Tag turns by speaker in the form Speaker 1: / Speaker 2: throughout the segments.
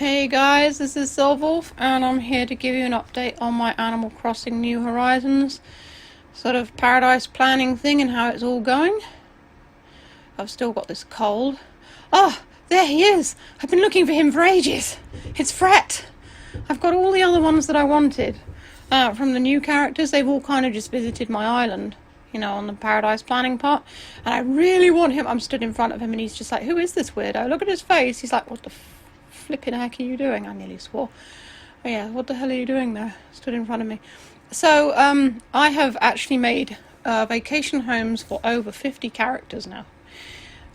Speaker 1: Hey guys, this is Silverwolf, and I'm here to give you an update on my Animal Crossing New Horizons sort of paradise planning thing and how it's all going. I've still got this cold. Oh, there he is! I've been looking for him for ages! It's Fret! I've got all the other ones that I wanted. From the new characters, they've all kind of just visited my island, you know, on the paradise planning part. And I really want him. I'm stood in front of him and he's just like, who is this weirdo? Look at his face. He's like, what the flipping heck are you doing? I nearly swore. Oh yeah, what the hell are you doing there? Stood in front of me. So, I have actually made vacation homes for over 50 characters now.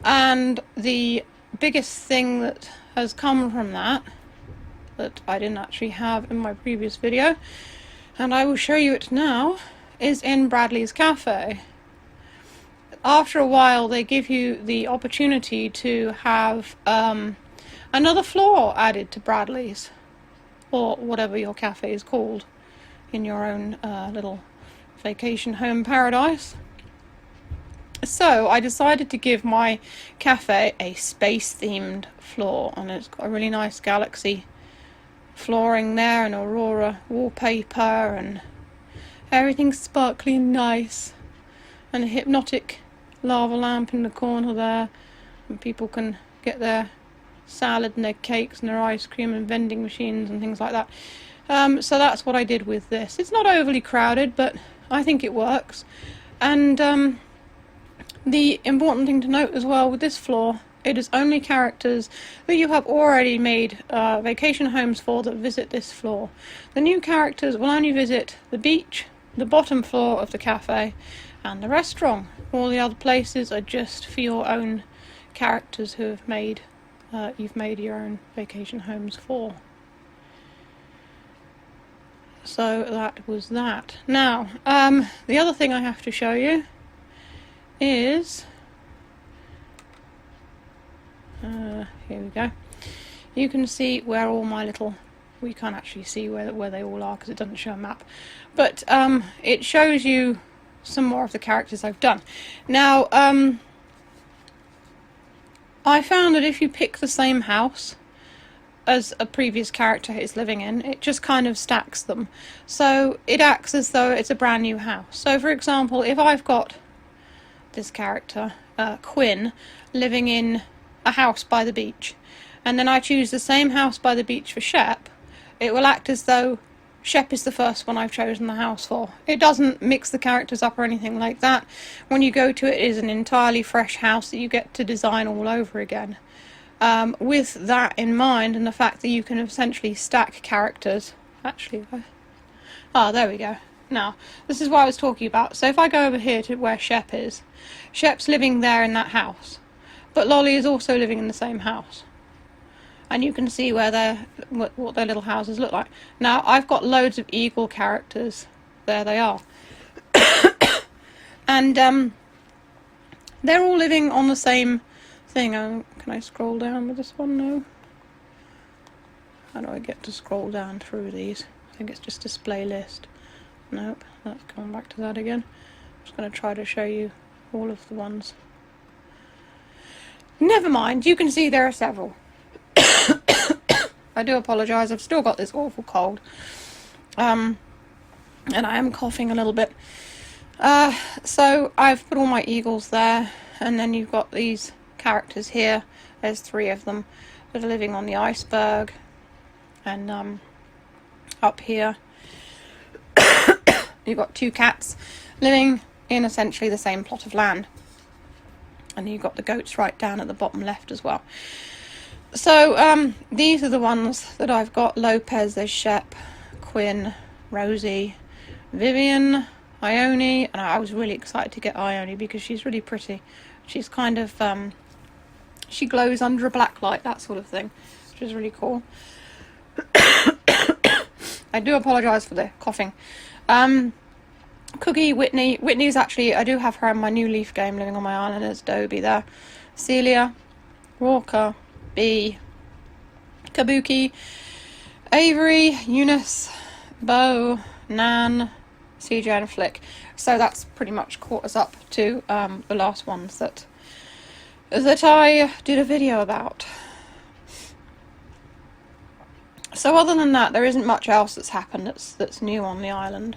Speaker 1: And the biggest thing that has come from that I didn't actually have in my previous video, and I will show you it now, is in Bradley's Cafe. After a while, they give you the opportunity to have another floor added to Bradley's, or whatever your cafe is called, in your own little vacation home paradise. So I decided to give my cafe a space-themed floor, and it's got a really nice galaxy flooring there, and Aurora wallpaper, and everything's sparkly and nice, and a hypnotic lava lamp in the corner there, and people can get their salad and their cakes and their ice cream and vending machines and things like that. So that's what I did with this. It's not overly crowded, but I think it works. And the important thing to note as well with this floor, it is only characters that you have already made vacation homes for that visit this floor. The new characters will only visit the beach, the bottom floor of the cafe, and the restaurant. All the other places are just for your own characters who have made you've made your own vacation homes for. So that was that. Now, the other thing I have to show you is here we go. You can see where all my little, we can't actually see where they all are because it doesn't show a map, but it shows you some more of the characters I've done. Now, I found that if you pick the same house as a previous character is living in, it just kind of stacks them. So it acts as though it's a brand new house. So for example, if I've got this character, Quinn, living in a house by the beach, and then I choose the same house by the beach for Shep, it will act as though Shep is the first one I've chosen the house for. It doesn't mix the characters up or anything like that. When you go to it, it is an entirely fresh house that you get to design all over again. With that in mind, and the fact that you can essentially stack characters. Actually, there we go. Now, this is what I was talking about. So if I go over here to where Shep is, Shep's living there in that house, but Lolly is also living in the same house. And you can see where what their little houses look like. Now, I've got loads of eagle characters. There they are. And they're all living on the same thing. Can I scroll down with this one? No. How do I get to scroll down through these? I think it's just display list. Nope, let's come back to that again. I'm just going to try to show you all of the ones. Never mind, you can see there are several. I do apologise, I've still got this awful cold. And I am coughing a little bit. So I've put all my eagles there, and then you've got these characters here. There's 3 of them that are living on the iceberg. And up here you've got 2 cats living in essentially the same plot of land. And you've got the goats right down at the bottom left as well. So these are the ones that I've got. Lopez, there's Shep, Quinn, Rosie, Vivian, Ione, and I was really excited to get Ione because she's really pretty. She's kind of, she glows under a black light, that sort of thing, which is really cool. I do apologise for the coughing. Cookie, Whitney's actually, I do have her in my new Leaf game living on my island. There's Dobie there. Celia, Walker, Bee, Kabuki, Avery, Eunice, Bo, Nan, CJ and Flick. So that's pretty much caught us up to the last ones that I did a video about. So other than that, there isn't much else that's happened that's new on the island.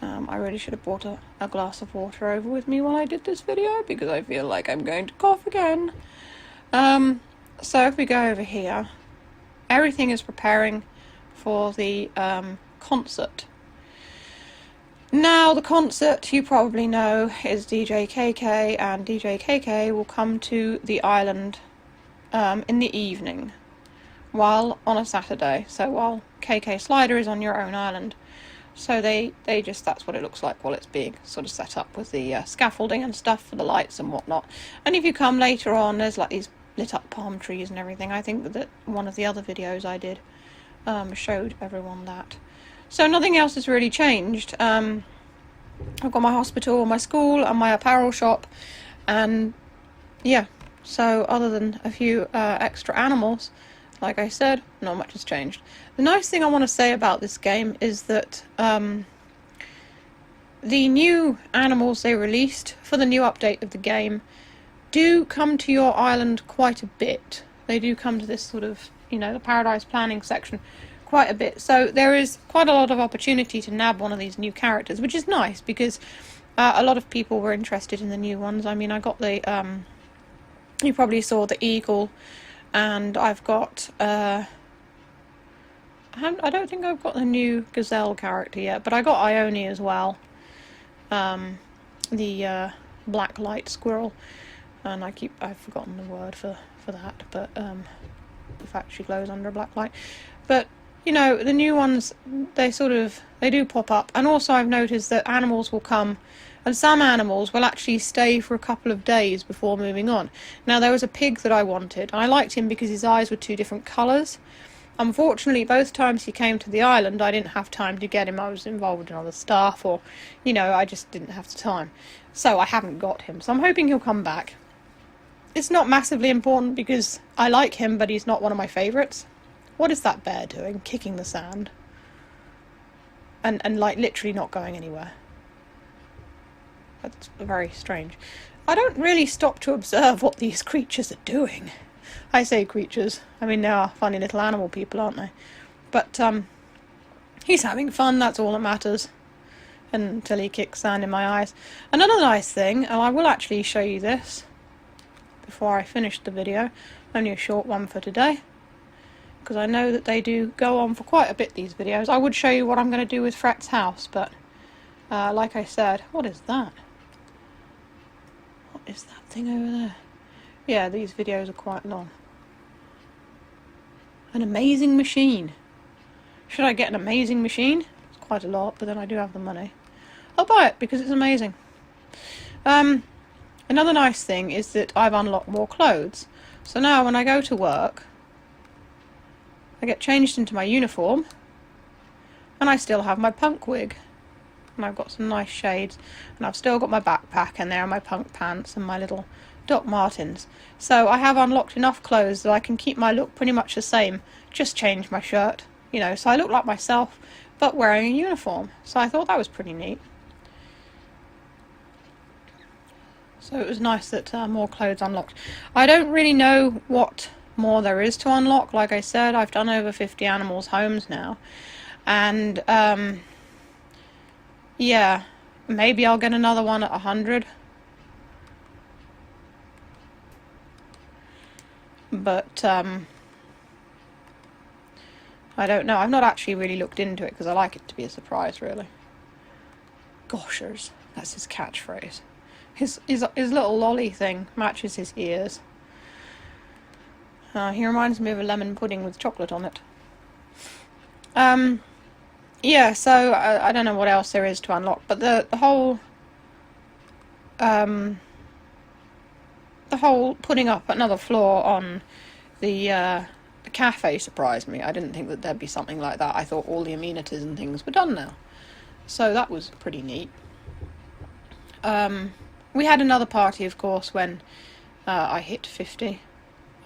Speaker 1: I really should have brought a glass of water over with me while I did this video, because I feel like I'm going to cough again. So if we go over here, everything is preparing for the concert. Now, the concert, you probably know, is DJ KK, and DJ KK will come to the island in the evening, while on a Saturday, so while KK Slider is on your own island. So they just, that's what it looks like while it's being sort of set up with the scaffolding and stuff for the lights and whatnot. And if you come later on, there's like these lit up palm trees and everything. I think that one of the other videos I did showed everyone that. So nothing else has really changed. I've got my hospital, my school, and my apparel shop, and yeah, so other than a few extra animals, like I said, not much has changed. The nice thing I want to say about this game is that the new animals they released for the new update of the game do come to your island quite a bit. They do come to this sort of, you know, the Paradise Planning section quite a bit. So there is quite a lot of opportunity to nab one of these new characters, which is nice because a lot of people were interested in the new ones. I mean, I got the, you probably saw the eagle, and I've got, I don't think I've got the new gazelle character yet, but I got Ione as well. The black light squirrel, and I've forgotten the word for that, but the fact she glows under a black light. But you know, the new ones, they do pop up, and also I've noticed that animals will come, and some animals will actually stay for a couple of days before moving on. Now, there was a pig that I wanted, and I liked him because his eyes were two different colours. Unfortunately, both times he came to the island, I didn't have time to get him. I was involved in other stuff, or, you know, I just didn't have the time. So I haven't got him. So I'm hoping he'll come back. It's not massively important because I like him, but he's not one of my favourites. What is that bear doing? Kicking the sand. And like literally not going anywhere. That's very strange. I don't really stop to observe what these creatures are doing. I say creatures. I mean, they are funny little animal people, aren't they? But he's having fun, that's all that matters. Until he kicks sand in my eyes. Another nice thing, and I will actually show you this before I finish the video. Only a short one for today, because I know that they do go on for quite a bit, these videos. I would show you what I'm going to do with Fret's house, but like I said, what is that? What is that thing over there? Yeah, these videos are quite long. An amazing machine. Should I get an amazing machine? It's quite a lot, but then I do have the money. I'll buy it because it's amazing. Another nice thing is that I've unlocked more clothes. So now when I go to work, I get changed into my uniform, and I still have my punk wig. And I've got some nice shades, and I've still got my backpack, and there are my punk pants and my little Doc Martens. So I have unlocked enough clothes that I can keep my look pretty much the same, just change my shirt, you know, so I look like myself, but wearing a uniform. So I thought that was pretty neat. So it was nice that more clothes unlocked. I don't really know what more there is to unlock. Like I said, I've done over 50 animals' homes now. And, yeah, maybe I'll get another one at 100. But, I don't know. I've not actually really looked into it because I like it to be a surprise, really. Goshers. That's his catchphrase. His little lolly thing matches his ears. He reminds me of a lemon pudding with chocolate on it. Yeah, so I don't know what else there is to unlock, but the whole putting up another floor on the cafe surprised me. I didn't think that there'd be something like that. I thought all the amenities and things were done now. So that was pretty neat. We had another party, of course, when I hit 50.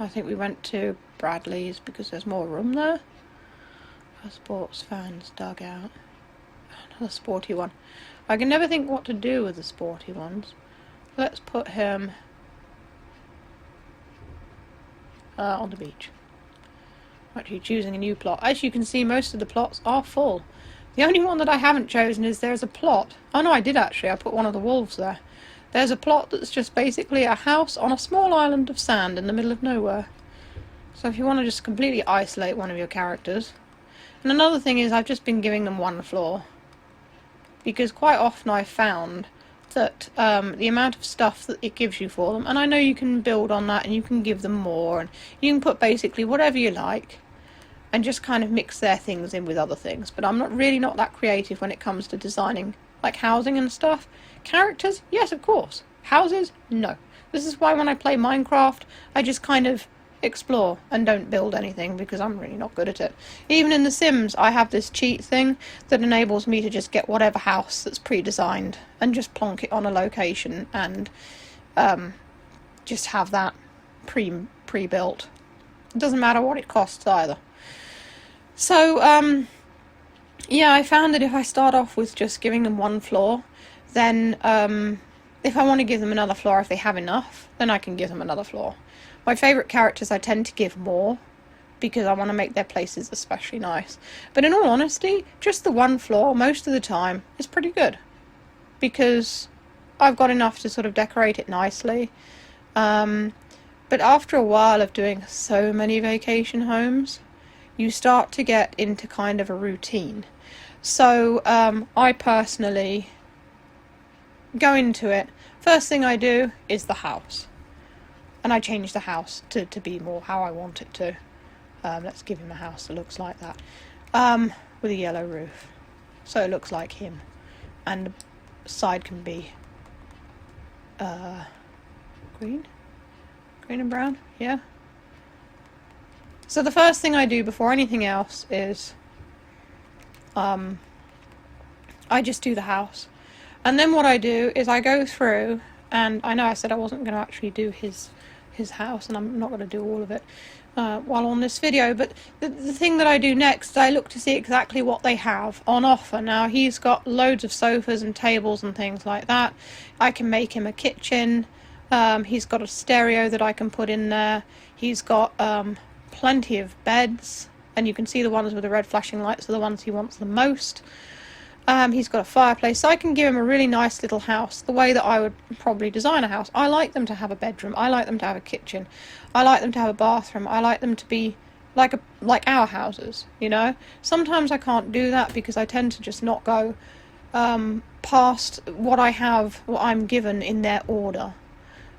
Speaker 1: I think we went to Bradley's because there's more room there. A sports fans dugout. Another sporty one. I can never think what to do with the sporty ones. Let's put him on the beach. actually choosing a new plot. As you can see, most of the plots are full. The only one that I haven't chosen is there's a plot. Oh no, I did actually. I put one of the wolves there. There's a plot that's just basically a house on a small island of sand in the middle of nowhere. So if you want to just completely isolate one of your characters. And another thing is I've just been giving them one floor. Because quite often I've found that the amount of stuff that it gives you for them, and I know you can build on that and you can give them more, and you can put basically whatever you like and just kind of mix their things in with other things. But I'm not that creative when it comes to designing like housing and stuff. Characters, yes, of course. Houses, no. This is why when I play Minecraft, I just kind of explore and don't build anything because I'm really not good at it. Even in The Sims, I have this cheat thing that enables me to just get whatever house that's pre-designed and just plonk it on a location and just have that pre-built. It doesn't matter what it costs either. So, yeah, I found that if I start off with just giving them one floor, then if I want to give them another floor, if they have enough, then I can give them another floor. My favourite characters I tend to give more, because I want to make their places especially nice. But in all honesty, just the one floor, most of the time, is pretty good. Because I've got enough to sort of decorate it nicely. But after a while of doing so many vacation homes, you start to get into kind of a routine. So I personally go into it. First thing I do is the house. And I change the house to be more how I want it to. Let's give him a house that looks like that. With a yellow roof. So it looks like him. And the side can be green? Green and brown? Yeah. So the first thing I do before anything else is I just do the house. And then what I do is I go through, and I know I said I wasn't going to actually do his house, and I'm not going to do all of it while on this video, but the thing that I do next is I look to see exactly what they have on offer. Now, he's got loads of sofas and tables and things like that. I can make him a kitchen. He's got a stereo that I can put in there. He's got plenty of beds, and you can see the ones with the red flashing lights are the ones he wants the most. He's got a fireplace, so I can give him a really nice little house, the way that I would probably design a house. I like them to have a bedroom, I like them to have a kitchen, I like them to have a bathroom, I like them to be like our houses, you know? Sometimes I can't do that because I tend to just not go past what I'm given in their order.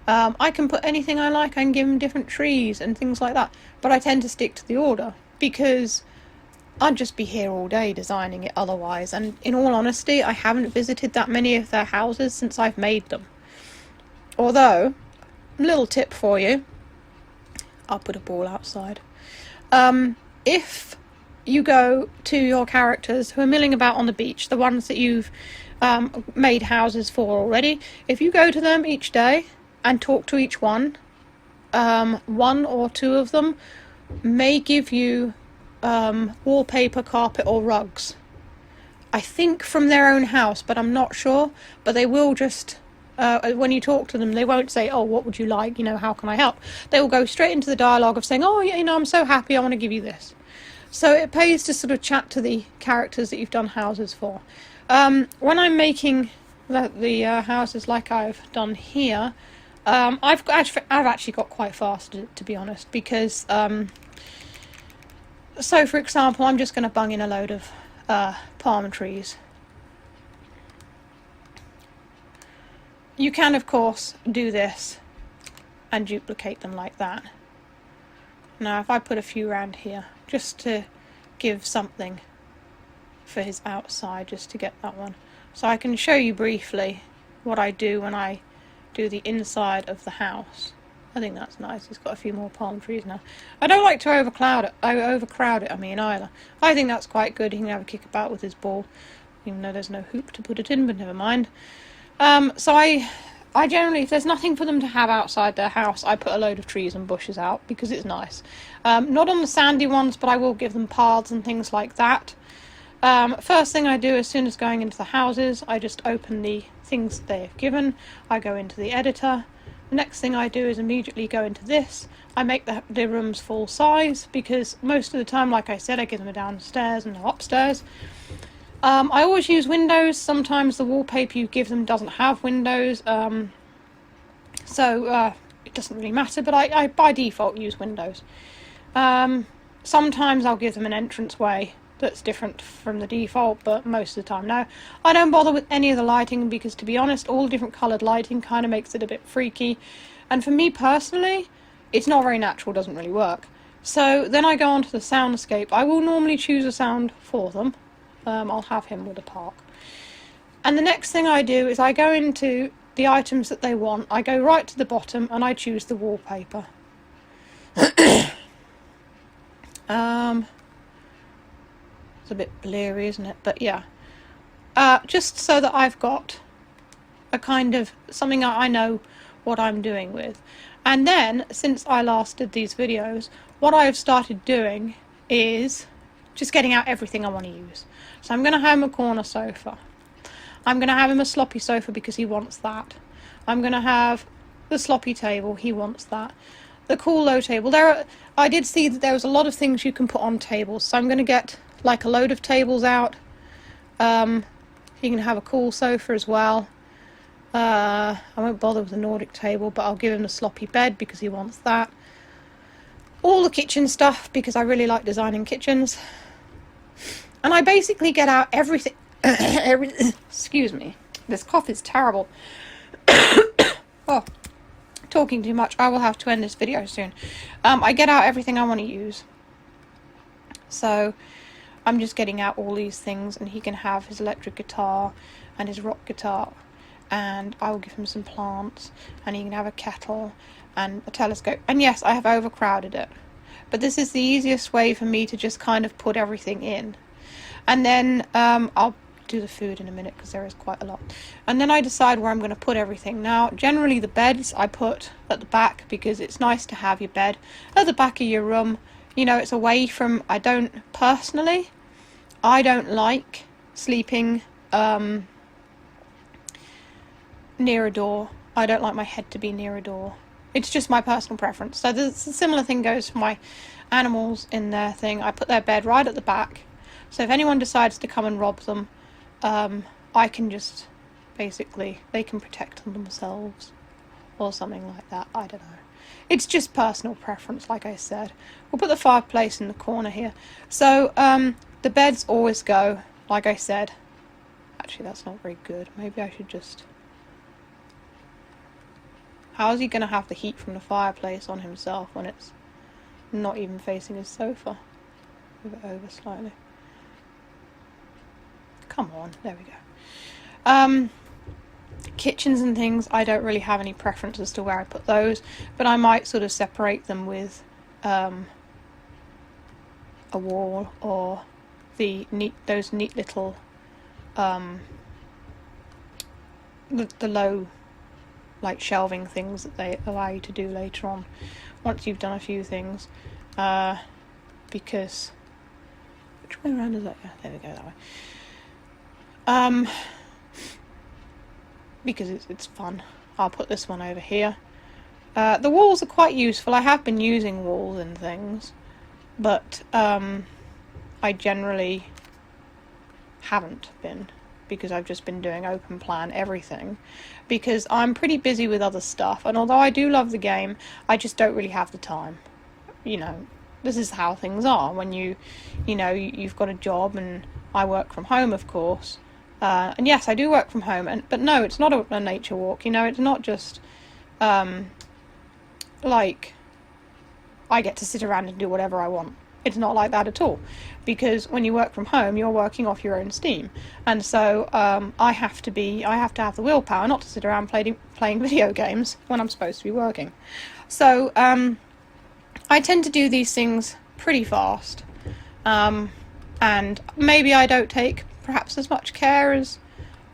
Speaker 1: I can put anything I like, I can give them different trees and things like that, but I tend to stick to the order because I'd just be here all day designing it otherwise, and in all honesty, I haven't visited that many of their houses since I've made them. Although, little tip for you, I'll put a ball outside. If you go to your characters who are milling about on the beach, the ones that you've made houses for already, if you go to them each day and talk to each one, one or two of them may give you wallpaper, carpet or rugs. I think from their own house, but I'm not sure. But they will just, when you talk to them, they won't say, oh, what would you like? You know, how can I help? They will go straight into the dialogue of saying, oh, yeah, you know, I'm so happy, I want to give you this. So it pays to sort of chat to the characters that you've done houses for. When I'm making the houses like I've done here, I've actually got quite fast, to be honest, because so, for example, I'm just going to bung in a load of palm trees. You can, of course, do this and duplicate them like that. Now, if I put a few around here, just to give something for his outside, just to get that one. So I can show you briefly what I do when I do the inside of the house. I think that's nice. He's got a few more palm trees now. I don't like to overcrowd it either. I think that's quite good. He can have a kick about with his ball, even though there's no hoop to put it in, but never mind. So I generally, if there's nothing for them to have outside their house, I put a load of trees and bushes out because it's nice. Not on the sandy ones, but I will give them paths and things like that. First thing I do as soon as going into the houses, I just open the things that they've given. I go into the editor. The next thing I do is immediately go into this. I make the rooms full size because most of the time, like I said, I give them a downstairs and an upstairs. I always use windows. Sometimes the wallpaper you give them doesn't have windows, so it doesn't really matter, but I by default use windows. Sometimes I'll give them an entranceway that's different from the default, but most of the time no. I don't bother with any of the lighting because, to be honest, all the different coloured lighting kind of makes it a bit freaky, and for me personally, it's not very natural, doesn't really work. So then I go on to the soundscape. I will normally choose a sound for them. I'll have him with a park. And the next thing I do is I go into the items that they want. I go right to the bottom and I choose the wallpaper. It's a bit bleary, isn't it? But yeah. Just so that I've got a kind of something I know what I'm doing with. And then, since I last did these videos, what I've started doing is just getting out everything I want to use. So I'm going to have him a corner sofa. I'm going to have him a sloppy sofa because he wants that. I'm going to have the sloppy table, he wants that. The cool low table. I did see that there was a lot of things you can put on tables, so I'm going to get like a load of tables out. He can have a cool sofa as well. I won't bother with the Nordic table, but I'll give him the sloppy bed because he wants that. All the kitchen stuff because I really like designing kitchens. And I basically get out everything. Excuse me. This cough is terrible. Oh, talking too much. I will have to end this video soon. I get out everything I want to use. So I'm just getting out all these things, and he can have his electric guitar and his rock guitar, and I will give him some plants, and he can have a kettle and a telescope. And yes, I have overcrowded it, but this is the easiest way for me to just kind of put everything in. And then I'll do the food in a minute because there is quite a lot. And then I decide where I'm going to put everything. Now, generally the beds I put at the back because it's nice to have your bed at the back of your room. You know, it's away from, I don't like sleeping near a door. I don't like my head to be near a door. It's just my personal preference. So the similar thing goes for my animals in their thing. I put their bed right at the back. So if anyone decides to come and rob them, I can just, basically, they can protect themselves or something like that. I don't know. It's just personal preference, like I said. We'll put the fireplace in the corner here. So the beds always go, like I said. Actually, that's not very good. Maybe I should just... How is he going to have the heat from the fireplace on himself when it's not even facing his sofa? Move it over slightly. Come on, there we go. Kitchens and things, I don't really have any preference as to where I put those, but I might sort of separate them with a wall or those neat little the low like shelving things that they allow you to do later on once you've done a few things, because which way around is that? Yeah, there we go, that way. Because it's fun. I'll put this one over here. The walls are quite useful. I have been using walls and things, but I generally haven't been, because I've just been doing open plan everything, because I'm pretty busy with other stuff, and although I do love the game, I just don't really have the time. You know, this is how things are when you've got a job, and I work from home, of course. And yes, I do work from home, but no, it's not a nature walk, you know, it's not just, like, I get to sit around and do whatever I want. It's not like that at all, because when you work from home, you're working off your own steam, and so, I have to have the willpower not to sit around playing video games when I'm supposed to be working. So, I tend to do these things pretty fast, and maybe I don't take perhaps as much care as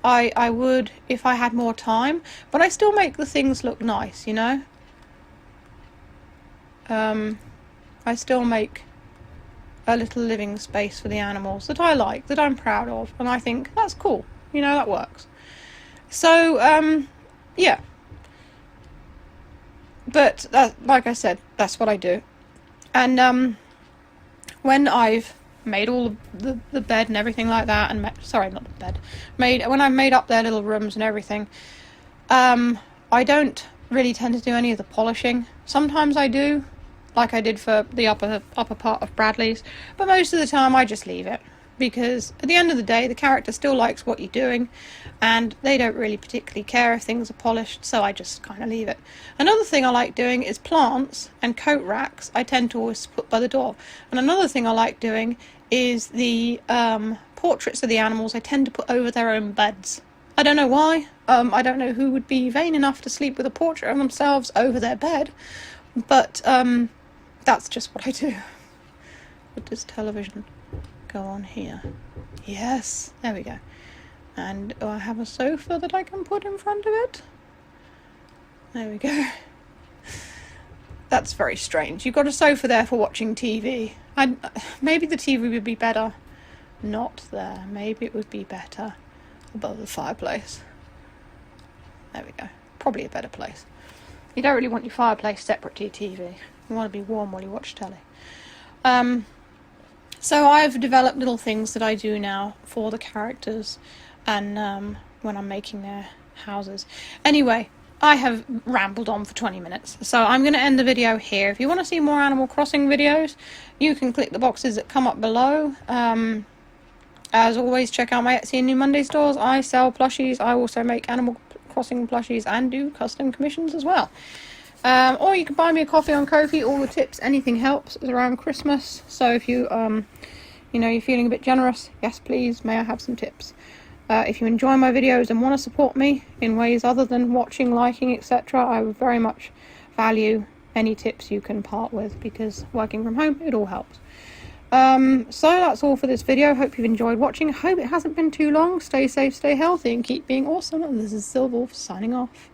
Speaker 1: I would if I had more time, but I still make the things look nice, you know? I still make a little living space for the animals that I like, that I'm proud of, and I think that's cool, you know, that works. So, yeah. But like I said, that's what I do. And when I've made all the bed and everything like that, and sorry, not the bed, when I've made up their little rooms and everything, I don't really tend to do any of the polishing. Sometimes I do, like I did for the upper part of Bradley's, but most of the time I just leave it, because at the end of the day the character still likes what you're doing and they don't really particularly care if things are polished, so I just kind of leave it. Another thing I like doing is plants and coat racks. I tend to always put by the door. And another thing I like doing is the portraits of the animals I tend to put over their own beds. I don't know why. I don't know who would be vain enough to sleep with a portrait of themselves over their bed, but that's just what I do. What does television go on here? Yes, there we go. And do I have a sofa that I can put in front of it? There we go. That's very strange. You've got a sofa there for watching TV. Maybe the TV would be better not there. Maybe it would be better above the fireplace. There we go. Probably a better place. You don't really want your fireplace separate to your TV. You want to be warm while you watch telly. So I've developed little things that I do now for the characters, and when I'm making their houses. Anyway, I have rambled on for 20 minutes, so I'm going to end the video here. If you want to see more Animal Crossing videos, you can click the boxes that come up below. As always, check out my Etsy and New Monday stores. I sell plushies. I also make Animal Crossing plushies and do custom commissions as well. Or you can buy me a coffee on Ko-fi. All the tips, anything helps. It's around Christmas, so if you, you're feeling a bit generous, yes please, may I have some tips. If you enjoy my videos and want to support me in ways other than watching, liking, etc., I would very much value any tips you can part with, because working from home, it all helps. So that's all for this video. Hope you've enjoyed watching. Hope it hasn't been too long. Stay safe, stay healthy, and keep being awesome. And this is Silverwolf signing off.